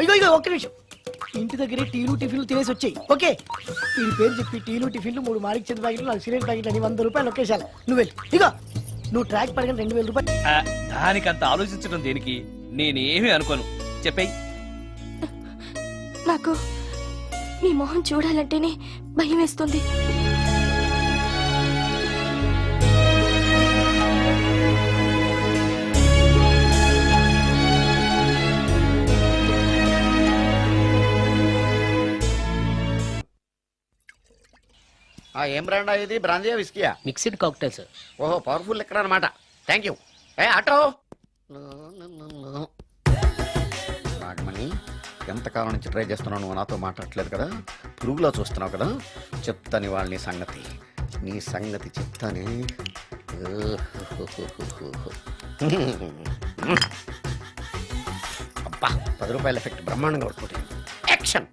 ఇగో ఇగో ఒక్క నిమిషం. ఇంటి దగ్గరే టీలు టిఫిన్లు తినేసి వచ్చాయి. ఓకే, ఈ పేరు చెప్పి టీలు టిఫిన్లు 3 మారిక చెంది ప్యాకెట్లు 4 సిగరెట్ ప్యాకెట్లు అని 100 రూపాయలు ఒకేసారి. నువ్వు వెళ్ళి ఇగో నువ్వు ట్రాక్ పడగా 2000 రూపాయలు. దానికంత ఆలోచించడం దేనికి? నేనేమీ అనుకోను, చెప్పేయి. నాకు మీ మొహం చూడాలంటేనే భయం వేస్తుంది. ఏం బ్రాండ్ ఇది? బ్రాందియా విస్కీయా? Mixed cocktail sir. ఓహో, పవర్ఫుల్ ఎక్కడ అనమాట. Thank you. ఆటో నాగమణి, ఎంతకాలం నుంచి ట్రై చేస్తున్నావు, నువ్వు నాతో మాట్లాడట్లేదు కదా, పురుగులో చూస్తున్నావు కదా, చెప్తాను వాళ్ళ నీ సంగతి చెప్తానే. అబ్బా, 10 రూపాయల ఎఫెక్ట్ బ్రహ్మాండంగా కొట్టుకుంటే. యాక్షన్.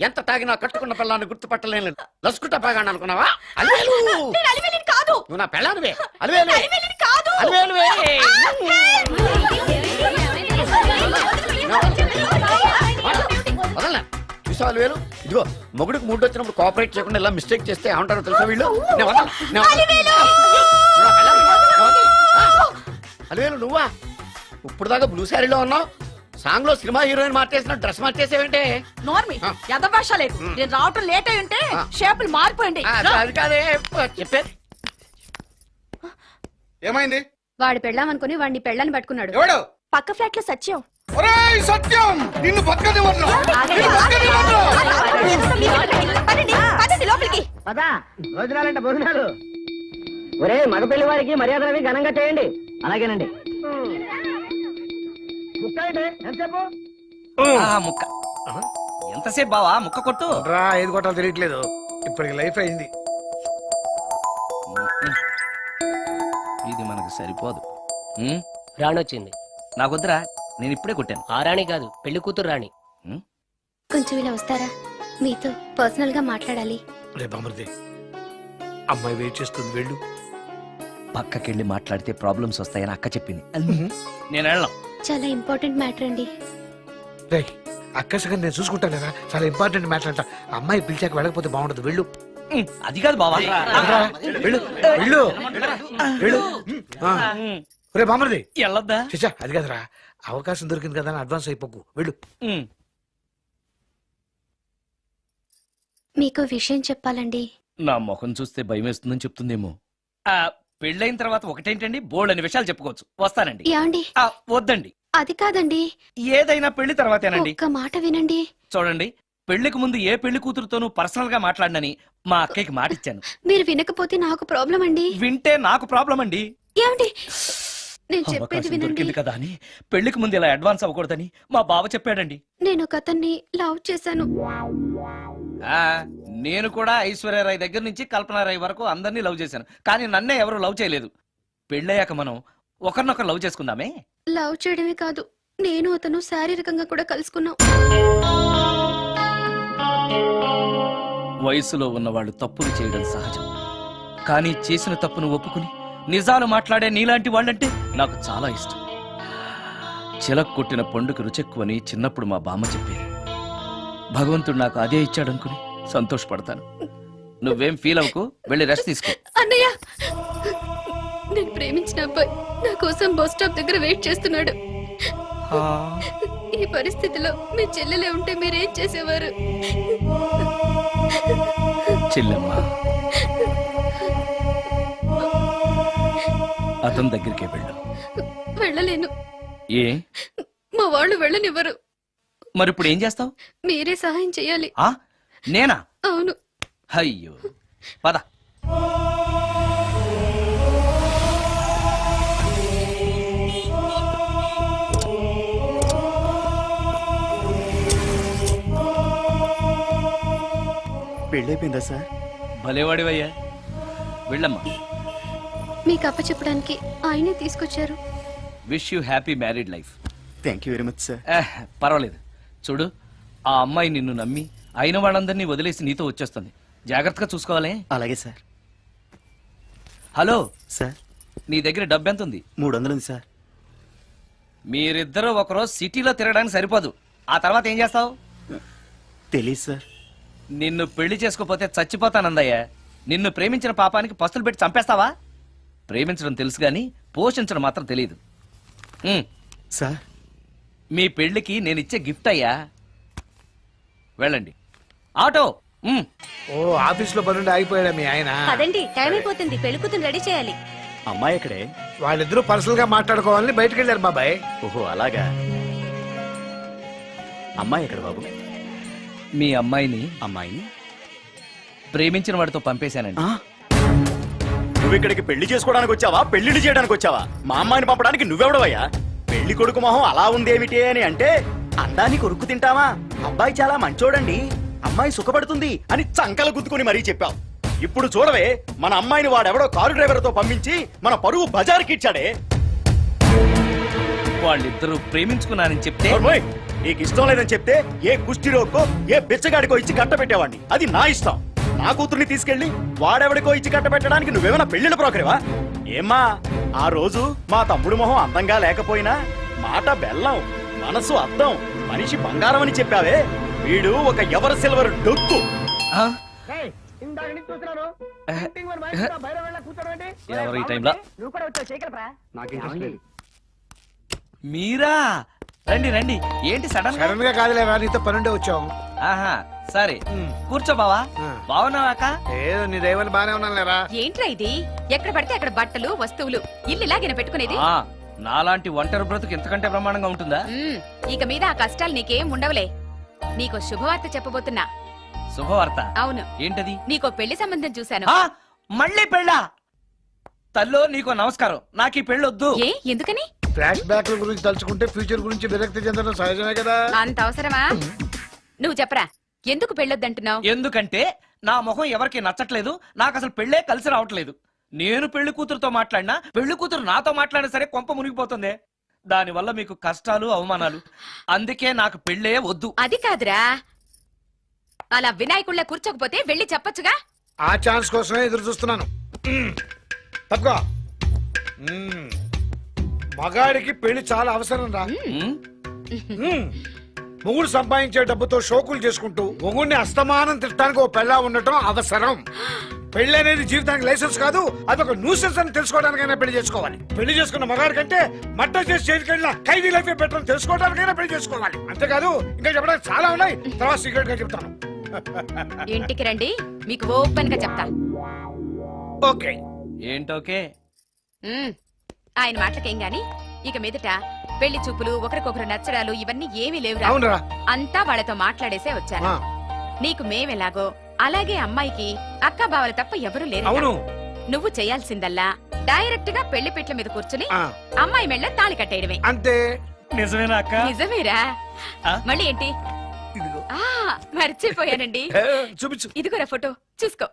ఎంత తాగినా కట్టుకున్న పిల్లాన్ని గుర్తుపట్టలేను. లసుకుంటా పాగాను అనుకున్నావా? నువ్వు నా పెళ్ళానివే. వదలనా? చూసావు అలివేలు? ఇదిగో మొగుడికి మూడు వచ్చినప్పుడు కోఆపరేట్ చేయకుండా ఇలా మిస్టేక్ చేస్తే ఏమంటారో తెలుసా వీళ్ళు? అలివేలు నువ్వా? ఇప్పుడు దాకా బ్లూ శారీలో ఉన్నావు, సాంగ్ లో సినిమా హీరోయిన్ మార్చేసిన డ్రెస్ మార్చేసేవంటే? నోర్మి యదభాష లేదు. నేను రావటం లేట్ అయి ఉంటే షేపులు మారిపోయింది. అది కాదే చెప్పేది. ఏమైంది? వాడు పెళ్ళామనుకుని వాడిని పెళ్ళని పట్టుకున్నాడు. ఎవడు? పక్క ఫ్లాట్ లో సత్యం. ఒరేయ్ సత్యం, నిన్ను బతకనివ్వను. లోపలికి పదా, భోజనాలంటే భోజనాలు. ఒరే మగ పెళ్లి వారికి మర్యాదలవి ఘనంగా చేయండి. అలాగేనండి. ముక్క ఎంతసేపు బావా? ముక్క కొట్టు. రా, ఏది కొట్టాలో తెలియట్లేదు. ఇప్పటికి లైఫ్ అయింది. ఇది మనకు సరిపోదు. రాణి వచ్చింది. నాకొద్దురా, నేను ఇప్పుడే కొట్టాను. ఆ రాణి కాదు, పెళ్లి కూతురు రాణి. కొంచెం ఇలా వస్తారా? మీతో పర్సనల్ గా మాట్లాడాలి. రే బామర్ది, అమ్మాయి వెయిట్ చేస్తుంది, వెళ్ళు. పక్కకెళ్ళి మాట్లాడితే ప్రాబ్లమ్స్ వస్తాయని అక్క చెప్పింది. నేను వెళ్ళాం. చాలా ఇంపార్టెంట్ మ్యాటర్ అండి. రే అక్క సగం నేను చూసుకుంటాను కదా, చాలా ఇంపార్టెంట్ మ్యాటర్ అంట. అమ్మాయి పిలిచాక వెళ్ళకపోతే బాగుండదు, వెళ్ళు. అది కాదు బావా, వెళ్ళు వెళ్ళు వెళ్ళు. రే బామర్ది, వెళ్ళొద్దా? చిచ్చా అది కదరా, అవకాశం దొరికింది కదా అని అడ్వాన్స్ అయిపోకు, వెళ్ళు. మీకు విషయం చెప్పాలండి. నా ముఖం చూస్తే భయం వేస్తుందని చెప్తుందేమో. పెళ్ళైన తర్వాత ఒకటేంటండి, బోల్డ్ అనే విషయాలు చెప్పుకోవచ్చు. వస్తానండి. యాండి? వద్దండి. అది కాదండి, ఏదైనా పెళ్లి తర్వాతేనండి. ఒక్క మాట వినండి. చూడండి, పెళ్లికి ముందు ఏ పెళ్లి కూతురుతోనూ పర్సనల్ గా మాట్లాడనని మా అక్కకి మాట ఇచ్చాను. మీరు వినకపోతే నాకు ప్రాబ్లం అండి. వింటే నాకు ప్రాబ్లం అండి. ఏమండి, నేను చెప్పేది అవకాశం వినండి. దొరికింది కదా అని పెళ్లికి ముందు ఇలా అడ్వాన్స్ అవ్వకూడదని మా బావ చెప్పాడండి. నేను ఒక అతన్ని లవ్ చేశాను. నేను కూడా ఐశ్వర్యరాయ్ దగ్గర నుంచి కల్పనారాయ్ వరకు అందరినీ లవ్ చేశాను, కానీ నన్నే ఎవరు లవ్ చేయలేదు. పెళ్ళయ్యాక మనం ఒకరినొకరు లవ్ చేసుకుందామే. లవ్ చేయడమే కాదు, నేను అతను శారీరకంగా కూడా కలుసుకున్నాం. వయసులో ఉన్నవాళ్ళు తప్పులు చేయడం సహజం, కానీ చేసిన తప్పును ఒప్పుకుని నిజాలు మాట్లాడే నీలాంటి వాళ్ళంటే నాకు చాలా ఇష్టం. చిలక్ కొట్టిన పండుగ రుచెక్కువని చిన్నప్పుడు మా బామ్మ చెప్పేది. భగవంతుడు నాకు అదే ఇచ్చాడనుకుని సంతోషపడతాను. నువ్వేం ఫీల్ అవ్వకు, వెళ్ళి రెస్ట్ తీసుకో. అన్నయ్య, నేను ప్రేమించిన అబ్బాయి నా కోసం బస్ స్టాప్ దగ్గర వెయిట్ చేస్తున్నాడు. ఈ పరిస్థితిలో మీ చెల్లెలే ఉంటే మీరేం చేసేవారు? చెల్లెమ్మ, అతని దగ్గరికే వెళ్ళు. వెళ్ళలేను. ఏ? మా వాళ్ళు వెళ్ళనివ్వరు. మరిప్పుడు ఏం చేస్తావు? మీరే సహాయం చేయాలి. నేనా? అవును. అయ్యో, పద. పెళ్ళైపోయిందా సార్? భలేవాడివయ్యా, వెళ్ళమ్మా. మీకు అప్పచెప్పడానికి ఆయనే తీసుకొచ్చారు. Wish you happy married life. Thank you very much sir. పర్వాలేదు. చూడు, ఆ అమ్మాయి నిన్ను నమ్మి అయిన వాళ్ళందరినీ వదిలేసి నీతో వచ్చేస్తుంది. జాగ్రత్తగా చూసుకోవాలి. అలాగే సార్. హలో, సార్ నీ దగ్గర డబ్బు ఎంత ఉంది? 300 ఉంది సార్. మీరిద్దరూ ఒకరోజు సిటీలో తిరగడానికి సరిపోదు. ఆ తర్వాత ఏం చేస్తావు? తెలీదు సార్. నిన్ను పెళ్లి చేసుకోపోతే చచ్చిపోతానందయ్యా. నిన్ను ప్రేమించిన పాపానికి పస్తులు పెట్టి చంపేస్తావా? ప్రేమించడం తెలుసు గాని పోషించడం మాత్రం తెలియదు. సార్ మీ పెళ్లికి నేను ఇచ్చే గిఫ్ట్ అయ్యా. వెళ్ళండి. ఆటో. ఓ ఆఫీస్ లో పనుండి ఆగిపోయాడా మీ ఆయన? పదండి, టైం అయిపోతుంది. పెళ్లి కూతురు రెడీ చేయాలి. అమ్మాయి ఎక్కడే? వాళ్ళిద్దరూ పర్సనల్ గా మాట్లాడుకోవాలని బయటకు వెళ్ళారు బాబాయ్. ఓహో అలాగా. అమ్మాయి ఎక్కడ బాబు? మీ అమ్మాయిని అమ్మాయిని ప్రేమించిన వాడితో పంపేశానండి. నువ్వు ఇక్కడికి పెళ్లి చేసుకోవడానికి వచ్చావా, పెళ్లిళ్ళు చేయడానికి వచ్చావా? మా అమ్మాయిని పంపడానికి నువ్వెవడవయ్యా? పెళ్లి కొడుకు మొహం అలా ఉందేమిటి అని అంటే అందాన్ని కొరుకు తింటావా? అబ్బాయి చాలా మంచోడండి, అమ్మాయి సుఖపడుతుంది అని చంకల గుద్దుకుని మరీ చెప్పావు. ఇప్పుడు చూడవే, మన అమ్మాయిని వాడెవడో కారు డ్రైవర్ తో పంపించి మన పరువు బజార్కి ఇచ్చాడే. వాళ్ళిద్దరూ ప్రేమించుకున్నారని చెప్తే ఓర్మోయ్, నీకు ఇష్టం లేదని చెప్తే ఏ కుష్టిరోకో ఏ బిచ్చగాడికో ఇచ్చి కట్ట పెట్టేవాడిని. అది నా ఇష్టం. నా కూతుర్ని తీసుకెళ్లి వాడెవడికో ఇచ్చి కట్ట పెట్టడానికి నువ్వేమైనా పెళ్లిళ్ళ బ్రోకరేవా? ఏమ్మా, ఆ రోజు మా తమ్ముడు మొహం అందంగా లేకపోయినా మాట బెల్లం, మనసు అద్దం, మనిషి బంగారం అని చెప్పావే. వీడు ఒక ఎవరు సిల్వర్ డొక్కు. ఆ? ఇందాక నుంచి చూస్తున్నాను. ఎవరు ఈ టైంలో? నువ్వు కూడా వచ్చావు, చేయగలరా? మీరా? రండి రండి. ఏంటి సడన్ గా? సడన్ గా కాదులేరా, నీతో పనుండే వచ్చాం. ఆహా, సరే కూర్చో బావా. బావున్నావాక? ఏదో నీ దైవాన్ని బానే ఉన్నాను లేరా. ఏంట్రా ఇది? ఎక్కడ పడితే అక్కడ బట్టలు, వస్తువులు, ఇల్లు ఇలాగిన పెట్టుకునేది. నాలాంటి ఒంటరి బ్రతుకు ఎంతకంటే బ్రహ్మాండంగా ఉంటుందా? ఇక మీద ఆ కష్టాలు నీకేం ఉండవులే. నీకో శుభవార్త చెప్పబోతున్నా. శుభవార్త? అవును. ఏంటది? నీకో పెళ్లి సంబంధం చూశాను. ఆ, మళ్ళీ పెళ్ళా? తల్లో నీకో నమస్కారం, నాకు ఈ పెళ్ళొద్దు. ఏ, ఎందుకని? ఫ్లాష్ బ్యాక్ గురించి తలుచుకుంటే ఫ్యూచర్ గురించి విరక్తి చెందడం సహజమే కదా. అంత అవసరమా? నువ్వు చెప్పరా, ఎందుకు పెళ్ళొద్దంటున్నావు? ఎందుకంటే నా మొహం ఎవరికి నచ్చట్లేదు, నాకు అసలు పెళ్ళే కలిసి రావట్లేదు. నేను పెళ్లి కూతురుతో మాట్లాడినా, పెళ్లి కూతురు నాతో మాట్లాడినా సరే కొంప మునిగిపోతుంది. దానివల్ల మీకు కష్టాలు, అవమానాలు. అందుకే నాకు పెళ్ళే వద్దు. అది కాదురా, అలా వినాయకుళ్ళ కూర్చోకపోతే వెళ్ళి చెప్పొచ్చుగా. ఆ ఛాన్స్ కోసమే ఎదురు చూస్తున్నాను. తప్పుకో. మగాడికి పెళ్లి చాలా అవసరం రా. మొగుడు సంపాదించే డబ్బుతో షోకులు చేసుకుంటూ మొగుడిని అస్తమానం తిట్టడానికి ఓ పెళ్ళా ఉండటం అవసరం. పెళ్లి అనేది జీవితానికి లైసెన్స్ కాదు, అదొక న్యూసెన్స్ అని తెలుసుకోవడానికైనా పెళ్లి చేసుకోవాలి. పెళ్లి చేసుకున్న మగాడి కంటే మట్ట చేసి చేతికెళ్ళిన ఖైదీ లైఫ్ బెటర్ అని తెలుసుకోవడానికైనా పెళ్లి చేసుకోవాలి. అంతేకాదు ఇంకా చెప్పడానికి చాలా ఉన్నాయి, తర్వాత సీక్రెట్ గా చెప్తాను. ఇంటికి రండి, మీకు ఓపెన్ గా చెప్తా. ఓకే. ఏంటోకే? ఆయన మాటలకేం గాని ఇక మీదట పెళ్లి చూపులు, ఒకరికొకరు నచ్చడాలు ఇవన్నీ ఏమీ లేవురా. అవునరా. అంతా వాళ్ళతో మాట్లాడేసే వచ్చాను. నీకు మేమెలాగో అలాగే అమ్మాయికి అక్క బావలు తప్ప ఎవరూ లేరు. అవును. నువ్వు చేయాల్సిందల్లా డైరెక్ట్ గా పెళ్లి పిట్ల మీద కూర్చుని అమ్మాయి మెళ్ళ తాళి కట్టేయడమే. అంతే. నిజమేనా అక్క? నిజమేరా. మళ్ళీ ఏంటి? మర్చిపోయానండి. చూపించు. ఇదిగోరా ఫోటో, చూసుకో.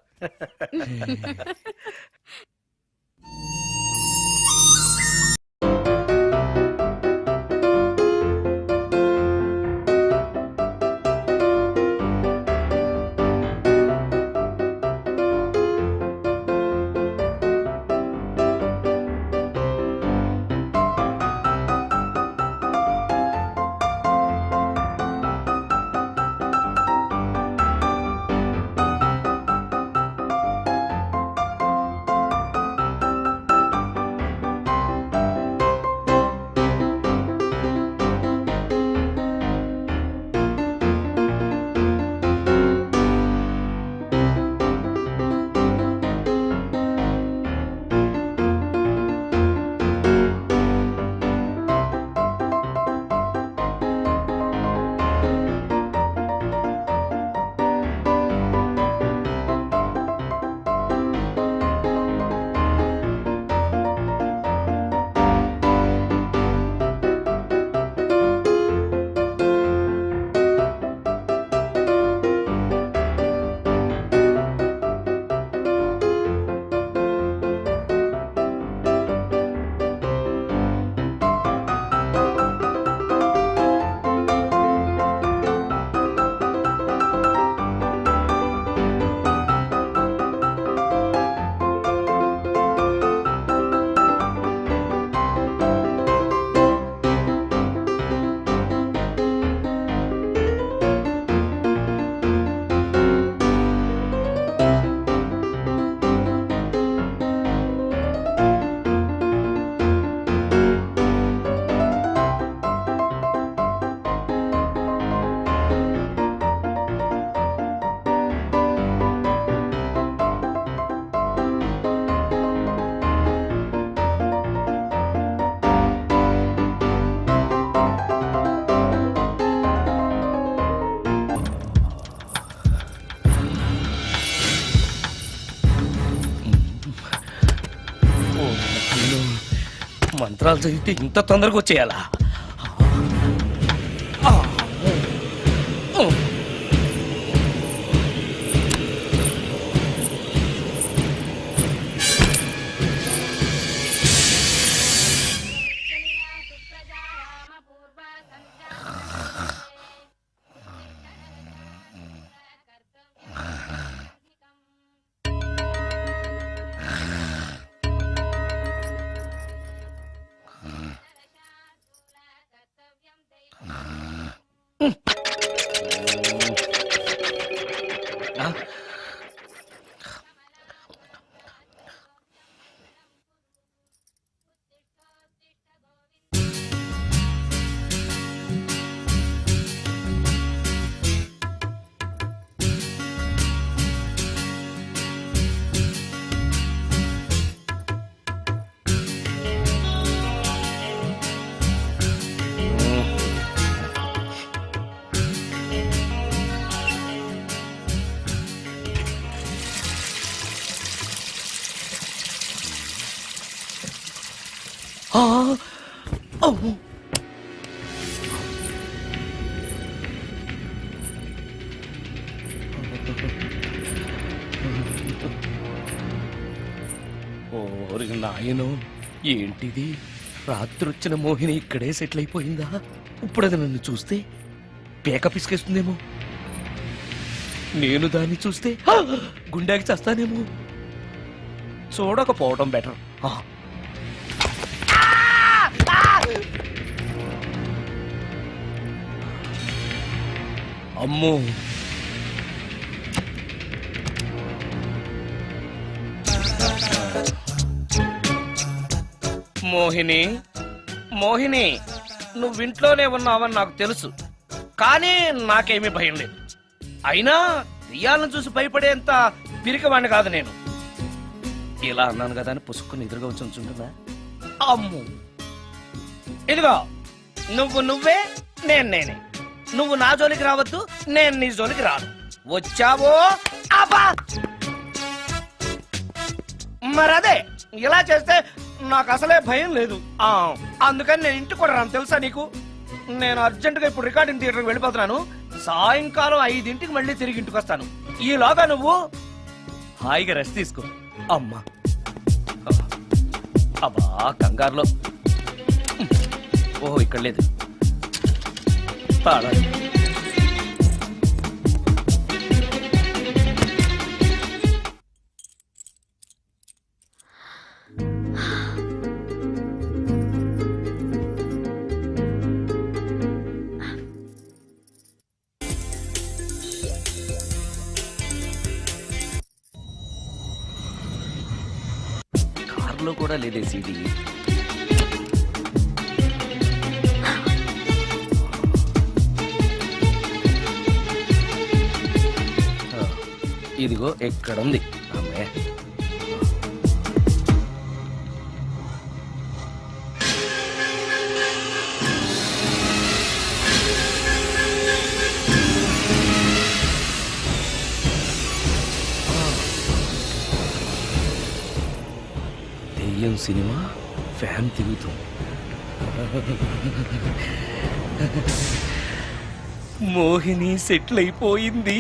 ఓ నాయనో, మంత్రాలు చదివితే ఇంత తొందరగా వచ్చేయాలా? ఓరి నాయనో, ఏంటిది? రాత్రి వచ్చిన మోహిని ఇక్కడే సెటిల్ అయిపోయిందా? ఇప్పుడు అది నన్ను చూస్తే పేక పిసికేస్తుందేమో. నేను దాన్ని చూస్తే గుండెకి చస్తానేమో. చూడకపోవడం బెటర్. అమ్మో, మోహిని, మోహిని, నువ్వింట్లోనే ఉన్నావని నాకు తెలుసు, కానీ నాకేమీ భయం లేదు. అయినా దెయ్యాలను చూసి భయపడేంత పిరికివాణ్ణి కాదు నేను. ఇలా అన్నాను కదా అని పుసుక్కుని ఎదురుగా వచ్చి ఉంచుంటుందా? అమ్ము, ఇదిగో నువ్వే, నేనే. నువ్వు నా జోలికి రావద్దు, నేను నీ జోలికి రాను. వచ్చావో అబ్బా! మరదే ఇలా చేస్తే నాకు అసలే భయం లేదు. అందుకని నేను ఇంటికి కూడా రాను, తెలుసా నీకు? నేను అర్జెంటుగా ఇప్పుడు రికార్డింగ్ థియేటర్కి వెళ్ళిపోతున్నాను. సాయంకాలం 5ంటికి మళ్ళీ తిరిగి ఇంటికి వస్తాను. ఈలోగా నువ్వు హాయిగా రెస్ట్ తీసుకో. అమ్మా, అబ్బా కంగారులో. ఓహో, ఇక్కడ లేదు. పాడాలి. కార్లో కూడా లేదే సీడీ. ఇదిగో ఎక్కడుంది. అమ్మే, దెయ్యం సినిమా ఫ్యాన్ తిరుగుతుంది. మోహిని సెటిల్ అయిపోయింది.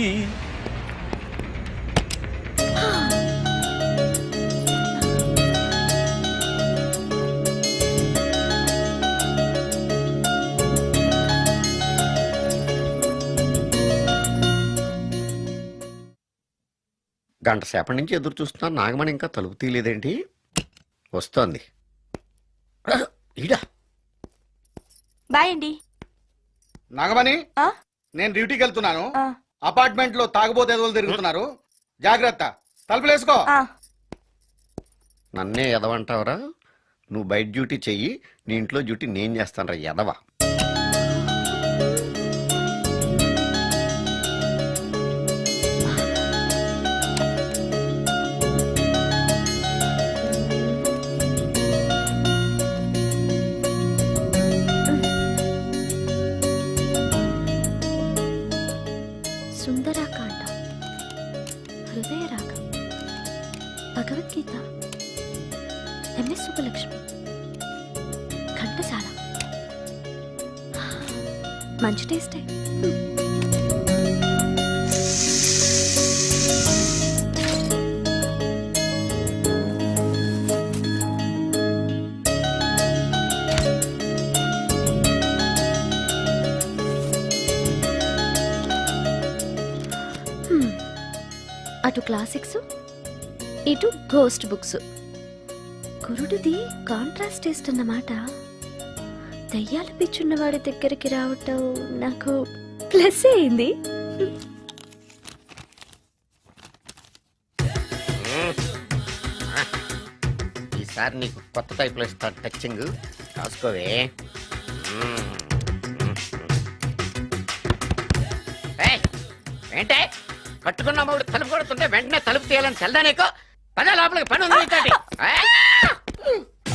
గంట సేపటి నుంచి ఎదురు చూస్తున్నాను. నాగమణి ఇంకా తలుపు తీయలేదేంటి? వస్తోంది. ఈడా బాయ్ అండి. నాగమణి, నేను డ్యూటీకి వెళ్తున్నాను. అపార్ట్మెంట్ లో తాగుబోతే ఎదవలు తిరుగుతున్నారు, జాగ్రత్త. తలుపులేసుకో. నన్నే ఎదవంటావరా? నువ్వు బయట డ్యూటీ చెయ్యి, నీ ఇంట్లో డ్యూటీ నేను చేస్తాను రా ఎదవా. సుందరాకాండ, హృదయ రాగం, భగవద్గీత, ఎంఎస్ సుబ్బలక్ష్మి, ఘంటసాల. మంచి టేస్టే. అటు క్లాసిక్స్, ఇటు గోస్ట్ బుక్స్. కురుడిది కాంట్రాస్ట్ టేస్ట్ అన్నమాట. దయ్యాల పిచ్చున్న వాడి దగ్గరికి రావటం నాకు ప్లస్ అయింది. ఈసారి నీకు కొత్త టైప్లో ఇస్తాను టచ్చింగ్, రాసుకోవే. ఏంటే కట్టుకున్న మూడు తలుపు కొడుతుంటే వెంటనే తలుపు తీయాలని తెల్దా నీకు? పద లోపలికి, పని ఉంది నీతోటి.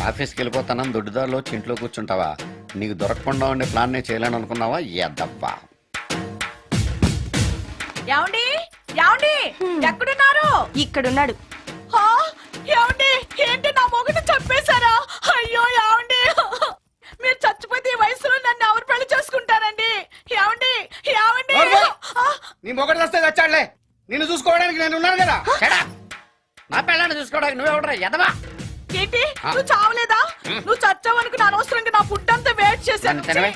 ఆఫీస్కి వెళ్ళిపోతానని దొడ్డిదారిలో వచ్చి ఇంట్లో కూర్చుంటావా? నీకు దొరకకుండా ఉండే ప్లాన్ నే చేయాలని అనుకున్నావా? ఎద్దబ్బా. ఏమండి ఏమండి ఎక్కడున్నారు? ఇక్కడున్నాడు. ఏమండి ఏంటి నా మొగుడు చంపేశారా? అయ్యో ఏమండి, మీరు చచ్చిపోతే ఈ వయసులో నన్ను ఎవరు పెళ్లి చేసుకుంటారండి? ఏమండి ఏమండి. నీ మొగడు వస్తే వచ్చాడులే, నిన్ను చూసుకోవడానికి నేను ఉన్నాను కదా. నా పిల్లని చూసుకోవడానికి నువ్వెవడరా ఎదవా? ఏంటి నువ్వు చావలేదా? నువ్వు చచ్చావనుకుని అనవసరంగా నా ఫుడ్ అంతా వేస్ట్ చేశాను.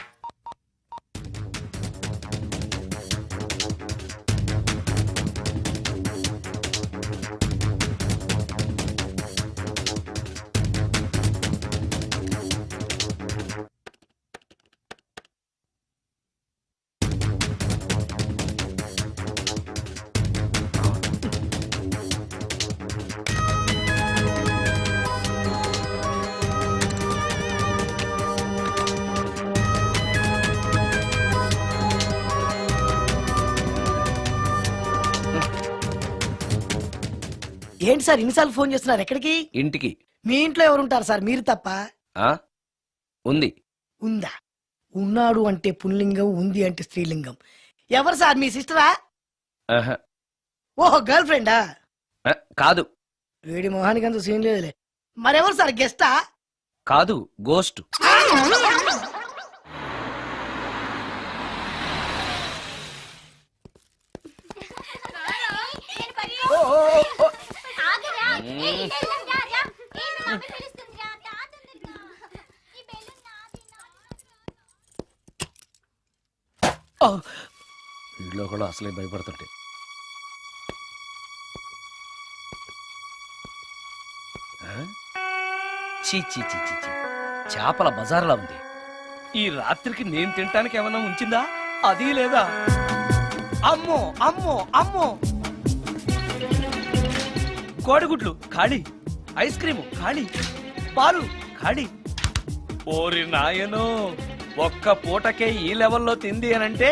ఏంటి సార్ ఇన్నిసార్లు ఫోన్ చేస్తున్నారు? ఎక్కడికి? ఇంటికి. మీ ఇంట్లో ఎవరుంటారు సార్, మీరు తప్ప? ఆ ఉంది. ఉందా? ఉన్నాడు అంటే పుల్లింగం, ఉంది అంటే స్త్రీలింగం. ఎవరు సార్, మీ సిస్టరా? ఆహా. ఓహో, గర్ల్ ఫ్రెండా? కాదు. వేడి మొహానికి అంత సీన్ లేదులే. మరెవరు సార్, గెస్టా? కాదు, గోస్ట్. వీళ్ళు కూడా అసలే భయపడుతుంటే. చీ చీ చీ చీ చీ, చేపల బజార్లా ఉంది. ఈ రాత్రికి నేను తినటానికి ఏమన్నా ఉంచిందా? అది లేదా? అమ్మో అమ్మో అమ్మో, కోడిగుడ్లు ఖాళీ, ఐస్ క్రీము ఖాళీ, పాలు ఖాళీ. ఓరి నాయనో, ఒక్క పూటకే ఈ లెవెల్లో తింది అనంటే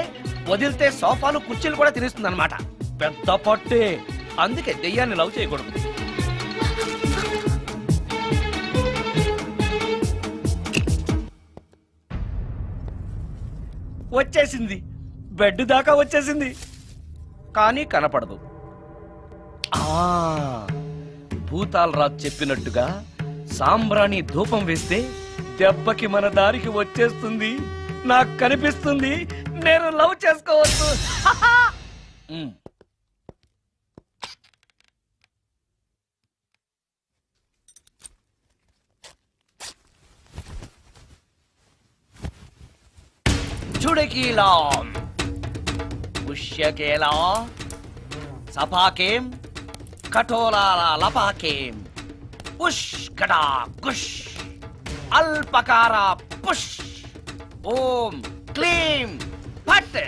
వదిలితే సోఫాలు కుర్చీలు కూడా తినేస్తుంది అనమాట. పెద్ద పట్టే. అందుకే దెయ్యాన్ని లవ్ చేయకూడదు. వచ్చేసింది, బెడ్ దాకా వచ్చేసింది, కానీ కనపడదు. భూతాలరాజు చెప్పినట్టుగా సాంబ్రాణి ధూపం వేస్తే దెబ్బకి మన దారికి వచ్చేస్తుంది. నాకు కనిపిస్తుంది, నేను లవ్ చేసుకోవచ్చు. చుడకీలాం పుష్యకేలా సపాకేం కఠోరాల లపాకేం పుష్కటా కుష్ అల్పకార పుష్ ఓం క్లీం ఫట్.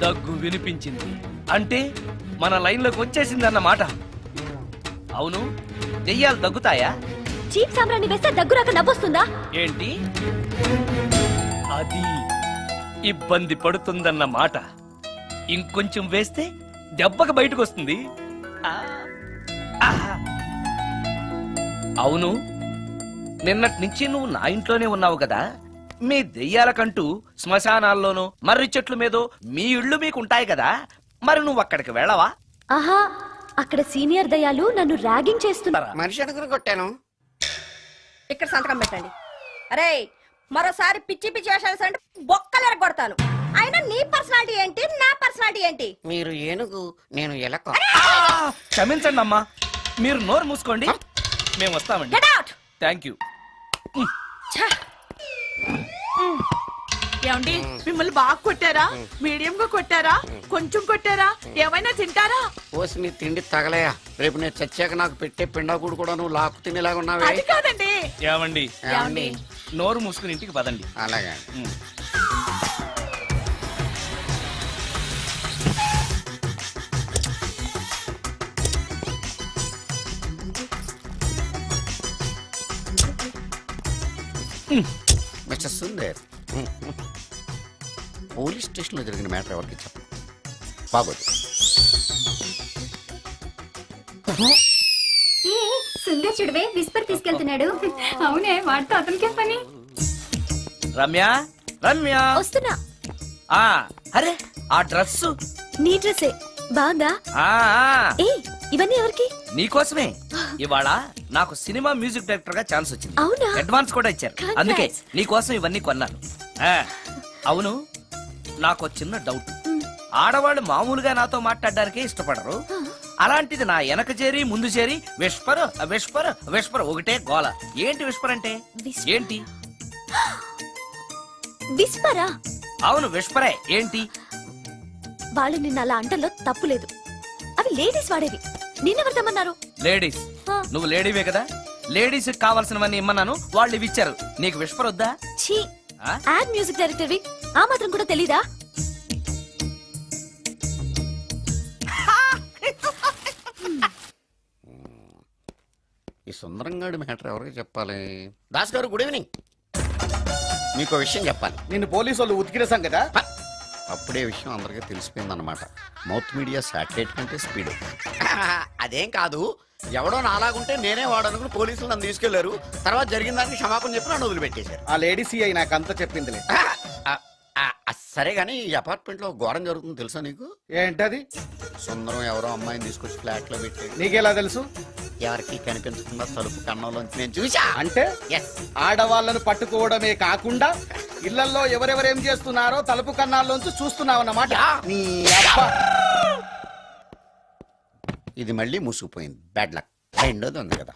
దగ్గు వినిపించింది అంటే మన లైన్లోకి వచ్చేసిందన్నమాట. అవును, దెయ్యాలు దగ్గుతాయా? చీప్ సాంబ్రాన్ని వేస్తే దగ్గురాక నవ్వొస్తుందా? ఏంటి అది? ఇబ్బంది పడుతుందన్న మాట. ఇంకొంచెం వేస్తే దెబ్బకి బయటకు వస్తుంది. అవును, నిన్నటి నుంచి నువ్వు నా ఇంట్లోనే ఉన్నావు కదా. మీ దెయ్యాలకంటూ శ్మశానాల్లోనూ మర్రి చెట్ల మీదో మీ ఇళ్ళు మీకు ఉంటాయి కదా, మరి నువ్వు అక్కడికి వెళ్ళవా? ఆహా, అక్కడ సీనియర్ దయాలు నన్ను ర్యాగింగ్ చేస్తున్నారు. మనిషి అనుకుని కొట్టాను. ఇక్కడ సంతకం పెట్టండి. అరే మరోసారి పిచ్చి పిచ్చి వేషాలు అంటే బొక్కలు ఎరగొడతాను. అయినా నీ పర్సనాలిటీ ఏంటి, నా పర్సనాలిటీ ఏంటి? మీరు ఏనుగు, నేను ఎలక. క్షమించండి అమ్మా, మీరు నోరు మూసుకోండి, మేము వస్తామండి. Get out. Thank you. ఏమండి మిమ్మల్ని బాగా కొట్టారా, మీడియం గా కొట్టారా, కొంచెం కొట్టారా, ఏమైనా తింటారా? పోసి నీ తిండి తగలయా. రేపు నేను చచ్చాక నాకు పెట్టే పిండాకుడు కూడా నువ్వు లాక్కు తినేలాగా ఉన్నావే. అది కాదండి. ఏమండి ఏమండి? నోరు మూసుకుని ఇంటికి పదండి. అలాగే. మిస్టర్ సుందర్, పోలీస్ స్టేషన్లో జరిగిన మ్యాటర్ ఎవరికి చెప్పు. బాగోదు. సుందర్ చూడవే విస్పర్ తీసుకెళ్తున్నాడు. అవునే, వాడితో అతనికే పని. రమ్య, రమ్య. వస్తున్నా. ఆ అరే ఆ డ్రెస్ నీ డ్రెస్సే బాగుందా? ఏ ఇవన్నీ ఎవరికి? నీకోసమే. ఇవాళ నాకు సినిమా మ్యూజిక్ డైరెక్టర్ గా ఛాన్స్ వచ్చింది. అవునా? అడ్వాన్స్ కూడా ఇచ్చారు. Congrats. అందుకే నీకోసం ఇవన్నీ కొన్నాను. అవును, నాకు చిన్న డౌట్. ఆడవాళ్ళు మామూలుగా నాతో మాట్లాడడానికే ఇష్టపడరు. అలాంటిది నా వెనక చేరి ముందు చేరి విస్పర్ విస్పర్ విస్పర్ ఒకటే గోల. ఏంటి విస్పర్ అంటే? Whisper. ఏంటి? విస్పరా? అవును విస్పరే. ఏంటి? వాళ్ళు నిన్న అలా అంటలో తప్పులేదు. అవి లేడీస్ వాడేవి. నిన్నెవరు తెమ్మన్నారు? లేడీస్. ఆ. నువ్వు లేడీవే కదా, లేడీస్ కావాల్సినవన్నీ ఇమ్మన్నాను, వాళ్ళు ఇవి ఇచ్చారు. నీకు విస్పర్ వద్దా? ఛీ, ఆ? యాడ్ మ్యూజిక్ డైరెక్టర్వి, ఆ మాత్రం కూడా తెలీదా? ఈ సుందరంగాడి మ్యాటర్ ఎవరికి చెప్పాలి? దాస్ గారు, గుడ్ ఈవినింగ్. మీకు విషయం చెప్పాలి. నిన్ను పోలీసు వాళ్ళు ఉతికిరేసాం కదా. అప్పుడే విషయం అందరికీ తెలిసిపోయిందన్నమాట. మౌత్ మీడియా శాటిలైట్ కంటే స్పీడ్. అదేం కాదు, ఎవడో నాలాగుంటే నేనే వాడనుకుని పోలీసులు నన్ను తీసుకెళ్లారు. తర్వాత జరిగిన దానికి క్షమాపణ చెప్పి నన్ను వదిలిపెట్టేశారు. ఆ లేడీ సిఐ నాకు అంతా చెప్పిందిలే. సరే గానీ ఈ అపార్ట్మెంట్ లో ఘోరం జరుగుతుంది తెలుసా నీకు? ఏంటది? సుందరం ఎవరో అమ్మాయిని తీసుకొచ్చి ఫ్లాట్ లో పెట్టాడు. నీకెలా తెలుసు? ఎవరికి కనిపించకుండా తలుపు కన్నంలోంచి నేను చూసా. అంటే ఎస్, ఆడవాళ్ళను పట్టుకోవడమే కాకుండా ఇళ్లలో ఎవరెవరేం చేస్తున్నారో తలుపు కన్నాల్లోంచి చూస్తున్నావన్నమాట. నీ అబ్బా. ఇది మళ్ళీ మూసుకుపోయింది. Bad luck. రెండోది ఉంది కదా.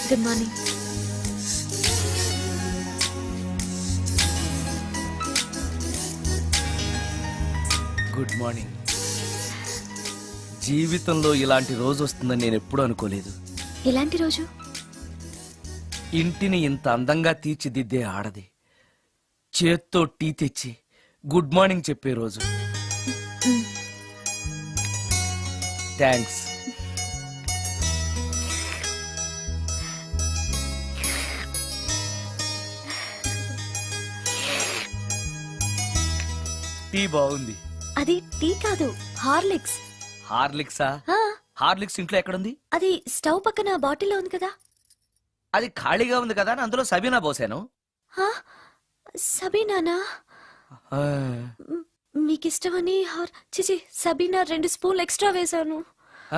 Good morning. Good morning. జీవితంలో ఇలాంటి రోజు వస్తుందని నేను ఎప్పుడూ అనుకోలేదు. ఎలాంటి రోజు? ఇంటిని ఇంత అందంగా తీర్చిదిద్దే ఆడది చేత్తో టీ తెచ్చి గుడ్ మార్నింగ్ చెప్పే రోజు. థ్యాంక్స్. టీ బాగుంది. అది టీ కాదు, హార్లిక్స్. హార్లిక్సా? ఆ, హార్లిక్స్ ఇంట్లో ఎక్కడుంది? అది స్టవ్ పక్కన బాటిల్లో ఉంది కదా. అది ఖాళీగా ఉంది కదా అని అందులో సబీనా పోసాను. ఆ, సబీనానా? ఆ, మీకిష్టమని చిచి సబీనా 2 స్పూన్లు ఎక్స్ట్రా వేశాను.